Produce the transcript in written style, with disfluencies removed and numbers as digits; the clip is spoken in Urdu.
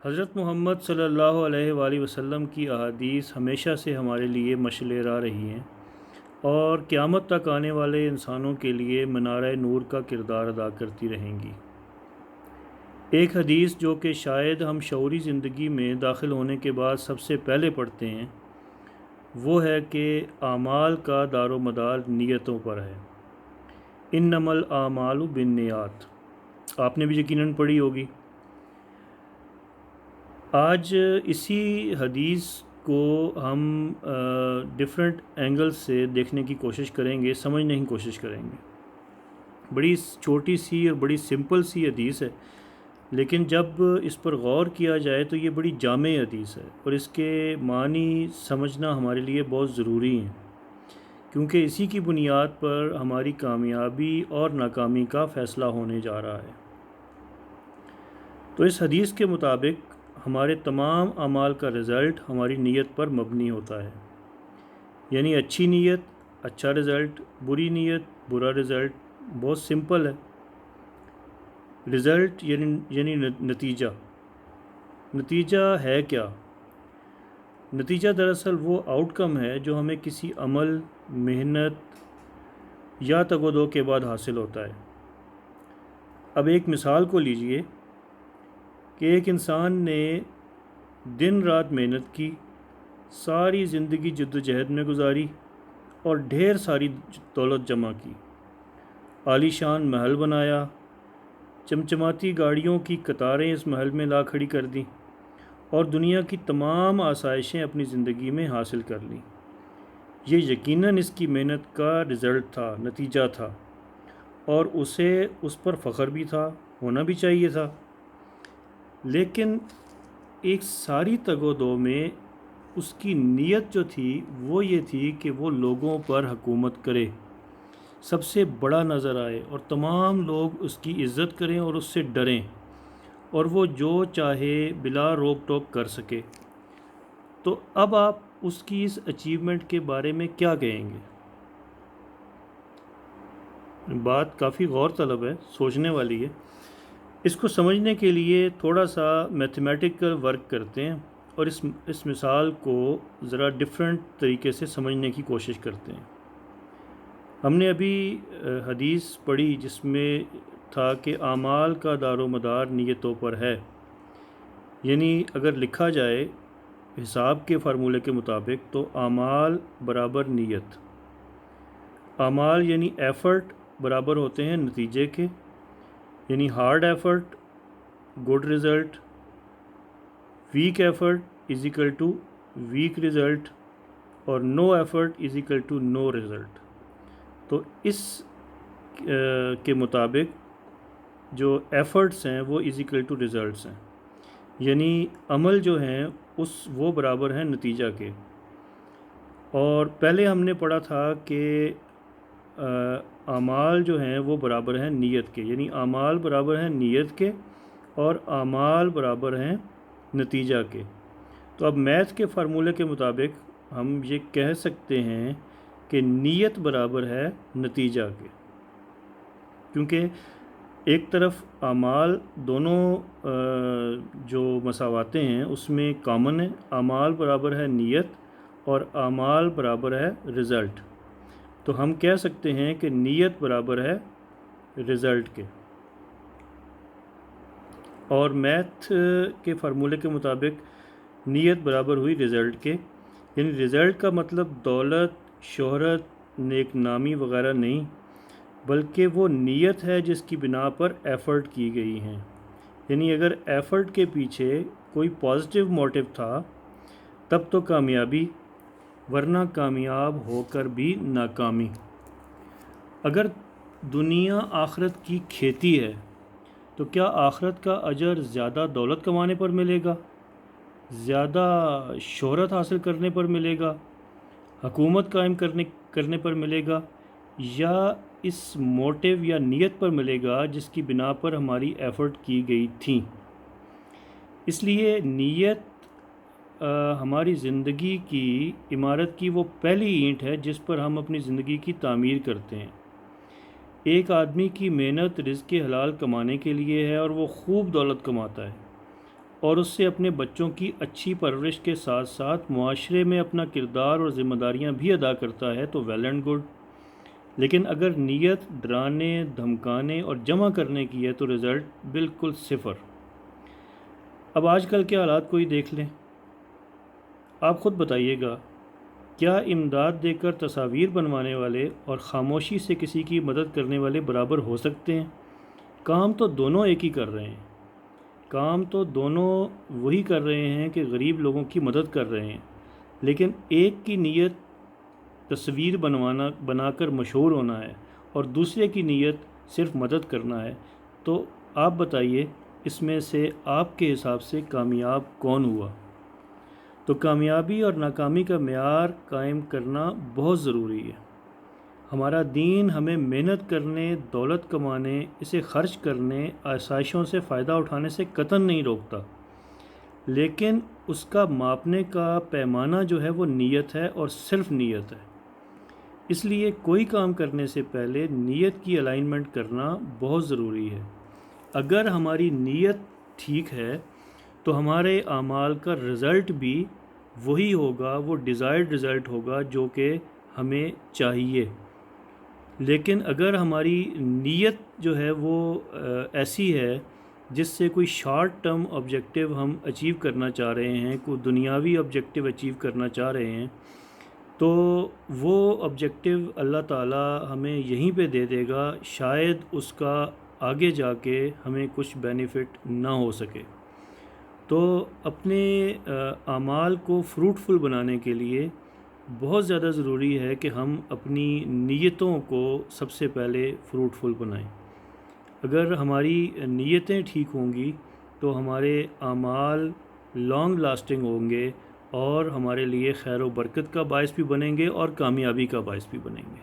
حضرت محمد صلی اللہ علیہ وآلہ وسلم کی احادیث ہمیشہ سے ہمارے لیے مشعل راہ رہی ہیں اور قیامت تک آنے والے انسانوں کے لیے منارہ نور کا کردار ادا کرتی رہیں گی۔ ایک حدیث جو کہ شاید ہم شعوری زندگی میں داخل ہونے کے بعد سب سے پہلے پڑھتے ہیں، وہ ہے کہ اعمال کا دار و مدار نیتوں پر ہے۔ انما الاعمال بالنیات، آپ نے بھی یقیناً پڑھی ہوگی۔ آج اسی حدیث کو ہم ڈفرینٹ اینگل سے دیکھنے کی کوشش کریں گے، سمجھنے کی کوشش کریں گے۔ بڑی چھوٹی سی اور بڑی سمپل سی حدیث ہے، لیکن جب اس پر غور کیا جائے تو یہ بڑی جامع حدیث ہے اور اس کے معنی سمجھنا ہمارے لیے بہت ضروری ہیں، کیونکہ اسی کی بنیاد پر ہماری کامیابی اور ناکامی کا فیصلہ ہونے جا رہا ہے۔ تو اس حدیث کے مطابق ہمارے تمام اعمال کا رزلٹ ہماری نیت پر مبنی ہوتا ہے، یعنی اچھی نیت اچھا رزلٹ، بری نیت برا رزلٹ۔ بہت سمپل ہے۔ رزلٹ یعنی نتیجہ ہے کیا؟ نتیجہ دراصل وہ آؤٹ کم ہے جو ہمیں کسی عمل، محنت یا تگ و دو کے بعد حاصل ہوتا ہے۔ اب ایک مثال کو لیجئے کہ ایک انسان نے دن رات محنت کی، ساری زندگی جد و جہد میں گزاری اور ڈھیر ساری دولت جمع کی، عالی شان محل بنایا، چمچماتی گاڑیوں کی قطاریں اس محل میں لا کھڑی کر دیں اور دنیا کی تمام آسائشیں اپنی زندگی میں حاصل کر لیں۔ یہ یقیناً اس کی محنت کا رزلٹ تھا، نتیجہ تھا، اور اسے اس پر فخر بھی تھا، ہونا بھی چاہیے تھا۔ لیکن ایک ساری تگ و دو میں اس کی نیت جو تھی وہ یہ تھی کہ وہ لوگوں پر حکومت کرے، سب سے بڑا نظر آئے اور تمام لوگ اس کی عزت کریں اور اس سے ڈریں، اور وہ جو چاہے بلا روک ٹوک کر سکے۔ تو اب آپ اس کی اس اچیومنٹ کے بارے میں کیا کہیں گے؟ بات کافی غور طلب ہے، سوچنے والی ہے۔ اس کو سمجھنے کے لیے تھوڑا سا میتھمیٹیکل ورک کرتے ہیں اور اس مثال کو ذرا ڈفرینٹ طریقے سے سمجھنے کی کوشش کرتے ہیں۔ ہم نے ابھی حدیث پڑھی جس میں تھا کہ اعمال کا دار و مدار نیتوں پر ہے، یعنی اگر لکھا جائے حساب کے فارمولے کے مطابق تو اعمال برابر نیت۔ اعمال یعنی ایفرٹ برابر ہوتے ہیں نتیجے کے، یعنی hard effort good result, weak effort is equal to weak result, اور no effort is equal to no result. تو اس کے مطابق جو ایفرٹس ہیں وہ از اکول ٹو ریزلٹس ہیں، یعنی عمل جو ہیں وہ برابر ہیں نتیجہ کے۔ اور پہلے ہم نے پڑھا تھا کہ اعمال جو ہیں وہ برابر ہیں نیت کے، یعنی اعمال برابر ہیں نیت کے اور اعمال برابر ہیں نتیجہ کے۔ تو اب میتھ کے فارمولے کے مطابق ہم یہ کہہ سکتے ہیں کہ نیت برابر ہے نتیجہ کے، کیونکہ ایک طرف اعمال دونوں جو مساواتیں ہیں اس میں کامن ہے، اعمال برابر ہے نیت اور اعمال برابر ہے رزلٹ۔ تو ہم کہہ سکتے ہیں کہ نیت برابر ہے رزلٹ کے، اور میتھ کے فارمولے کے مطابق نیت برابر ہوئی رزلٹ کے، یعنی رزلٹ کا مطلب دولت، شہرت، نیک نامی وغیرہ نہیں، بلکہ وہ نیت ہے جس کی بنا پر ایفرٹ کی گئی ہیں۔ یعنی اگر ایفرٹ کے پیچھے کوئی پازیٹیو موٹیو تھا تب تو کامیابی، ورنہ کامیاب ہو کر بھی ناکامی۔ اگر دنیا آخرت کی کھیتی ہے تو کیا آخرت کا اجر زیادہ دولت کمانے پر ملے گا، زیادہ شہرت حاصل کرنے پر ملے گا، حکومت قائم کرنے پر ملے گا، یا اس موٹیو یا نیت پر ملے گا جس کی بنا پر ہماری ایفرٹ کی گئی تھیں؟ اس لیے نیت ہماری زندگی کی عمارت کی وہ پہلی اینٹ ہے جس پر ہم اپنی زندگی کی تعمیر کرتے ہیں۔ ایک آدمی کی محنت رزق حلال کمانے کے لیے ہے اور وہ خوب دولت کماتا ہے، اور اس سے اپنے بچوں کی اچھی پرورش کے ساتھ ساتھ معاشرے میں اپنا کردار اور ذمہ داریاں بھی ادا کرتا ہے تو ویل اینڈ گڈ. لیکن اگر نیت ڈرانے، دھمکانے اور جمع کرنے کی ہے تو رزلٹ بالکل صفر. اب آج کل کے حالات کو ہی دیکھ لیں. آپ خود بتائیے گا، کیا امداد دے کر تصاویر بنوانے والے اور خاموشی سے کسی کی مدد کرنے والے برابر ہو سکتے ہیں؟ کام تو دونوں ایک ہی کر رہے ہیں. کام تو دونوں وہی کر رہے ہیں کہ غریب لوگوں کی مدد کر رہے ہیں. لیکن ایک کی نیت تصویر بنا کر مشہور ہونا ہے اور دوسرے کی نیت صرف مدد کرنا ہے. تو آپ بتائیے اس میں سے آپ کے حساب سے کامیاب کون ہوا؟ تو کامیابی اور ناکامی کا معیار قائم کرنا بہت ضروری ہے. ہمارا دین ہمیں محنت کرنے، دولت کمانے، اسے خرچ کرنے، آسائشوں سے فائدہ اٹھانے سے قطعاً نہیں روکتا، لیکن اس کا ماپنے کا پیمانہ جو ہے وہ نیت ہے اور صرف نیت ہے. اس لیے کوئی کام کرنے سے پہلے نیت کی الائنمنٹ کرنا بہت ضروری ہے. اگر ہماری نیت ٹھیک ہے تو ہمارے اعمال کا رزلٹ بھی وہی ہوگا، وہ ڈیزائرڈ رزلٹ ہوگا جو کہ ہمیں چاہیے. لیکن اگر ہماری نیت جو ہے وہ ایسی ہے جس سے کوئی شارٹ ٹرم آبجیکٹیو ہم اچیو کرنا چاہ رہے ہیں، کوئی دنیاوی آبجیکٹیو اچیو کرنا چاہ رہے ہیں، تو وہ آبجیکٹیو اللہ تعالیٰ ہمیں یہیں پہ دے دے گا. شاید اس کا آگے جا کے ہمیں کچھ بینیفٹ نہ ہو سکے. تو اپنے اعمال کو فروٹفل بنانے کے لیے بہت زیادہ ضروری ہے کہ ہم اپنی نیتوں کو سب سے پہلے فروٹفل بنائیں. اگر ہماری نیتیں ٹھیک ہوں گی تو ہمارے اعمال لانگ لاسٹنگ ہوں گے اور ہمارے لیے خیر و برکت کا باعث بھی بنیں گے اور کامیابی کا باعث بھی بنیں گے.